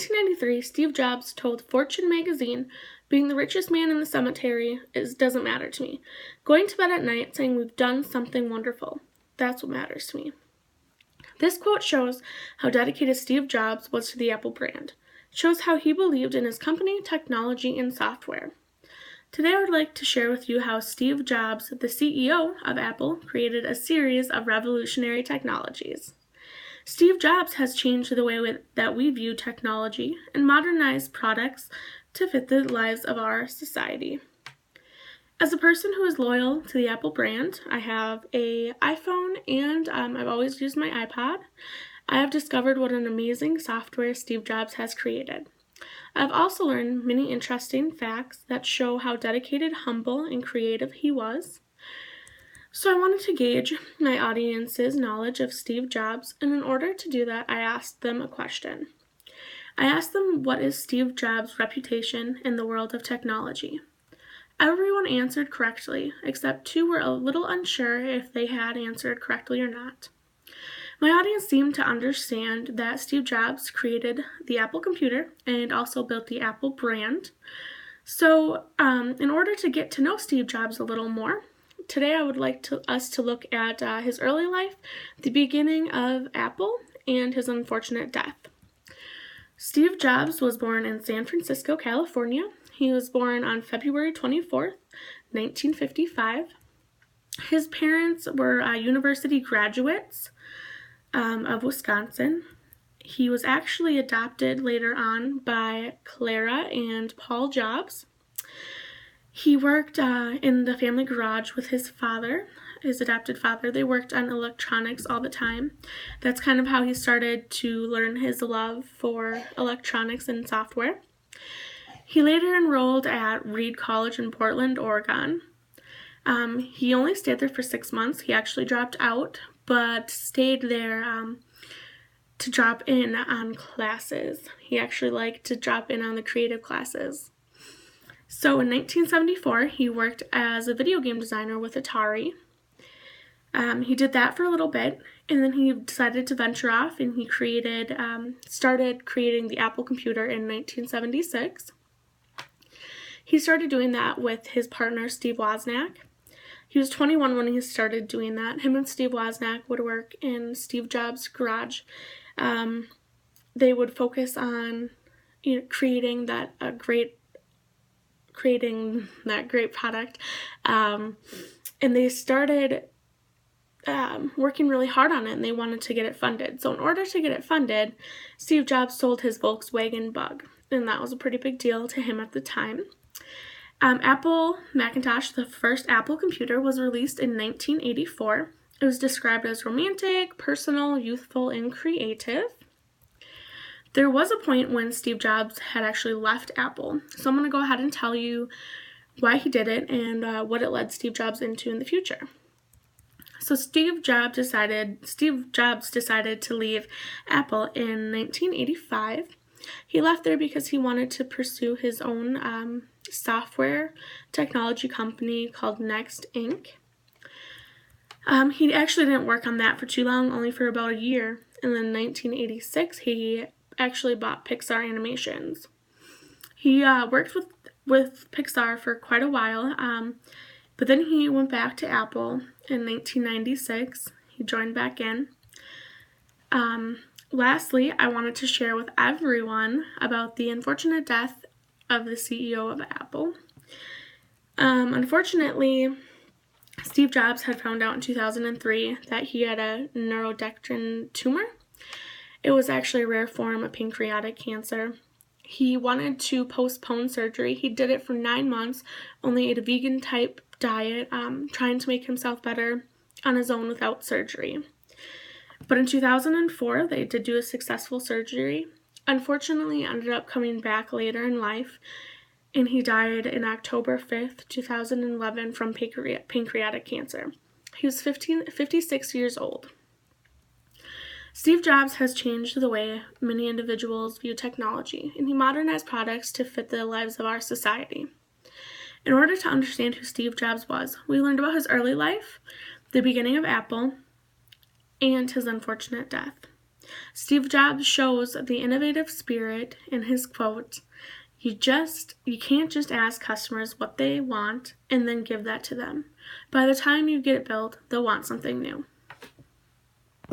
1993, Steve Jobs told Fortune magazine, "Being the richest man in the cemetery doesn't matter to me. Going to bed at night saying we've done something wonderful, that's what matters to me." This quote shows how dedicated Steve Jobs was to the Apple brand. It shows how he believed in his company, technology, and software. Today I would like to share with you how Steve Jobs, the CEO of Apple, created a series of revolutionary technologies. Steve Jobs has changed the way that we view technology and modernized products to fit the lives of our society. As a person who is loyal to the Apple brand, I have an iPhone and I've always used my iPod. I have discovered what an amazing software Steve Jobs has created. I've also learned many interesting facts that show how dedicated, humble, and creative he was. So I wanted to gauge my audience's knowledge of Steve Jobs, and in order to do that, I asked them a question. I asked them, what is Steve Jobs' reputation in the world of technology? Everyone answered correctly, except two were a little unsure if they had answered correctly or not. My audience seemed to understand that Steve Jobs created the Apple computer and also built the Apple brand. So, in order to get to know Steve Jobs a little more, today I would like us to look at his early life, the beginning of Apple, and his unfortunate death. Steve Jobs was born in San Francisco, California. He was born on February 24th, 1955. His parents were university graduates of Wisconsin. He was actually adopted later on by Clara and Paul Jobs. He worked in the family garage with his father, his adopted father. They worked on electronics all the time. That's kind of how he started to learn his love for electronics and software. He later enrolled at Reed College in Portland, Oregon. He only stayed there for 6 months. He actually dropped out, but stayed there to drop in on classes. He actually liked to drop in on the creative classes. So in 1974, he worked as a video game designer with Atari. He did that for a little bit, and then he decided to venture off, and he started creating the Apple computer in 1976. He started doing that with his partner, Steve Wozniak. He was 21 when he started doing that. Him and Steve Wozniak would work in Steve Jobs' garage. They would focus on creating that great product. And they started working really hard on it, and they wanted to get it funded. So in order to get it funded, Steve Jobs sold his Volkswagen Bug, and that was a pretty big deal to him at the time. Apple Macintosh, the first Apple computer, was released in 1984. It was described as romantic, personal, youthful, and creative. There was a point when Steve Jobs had actually left Apple, so I'm going to go ahead and tell you why he did it and what it led Steve Jobs into in the future. So Steve Jobs decided to leave Apple in 1985. He left there because he wanted to pursue his own software technology company called Next Inc. He actually didn't work on that for too long, only for about a year. And then in 1986, he actually bought Pixar Animations. He worked with Pixar for quite a while, but then he went back to Apple in 1996. He joined back in. Lastly, I wanted to share with everyone about the unfortunate death of the CEO of Apple. Unfortunately, Steve Jobs had found out in 2003 that he had a neuroendocrine tumor. It was actually a rare form of pancreatic cancer. He wanted to postpone surgery. He did it for 9 months, only ate a vegan-type diet, trying to make himself better on his own without surgery. But in 2004, they did do a successful surgery. Unfortunately, ended up coming back later in life, and he died in October 5th, 2011 from pancreatic cancer. He was 56 years old. Steve Jobs has changed the way many individuals view technology, and he modernized products to fit the lives of our society. In order to understand who Steve Jobs was, we learned about his early life, the beginning of Apple, and his unfortunate death. Steve Jobs shows the innovative spirit in his quote, you can't just ask customers what they want and then give that to them. By the time you get it built, they'll want something new.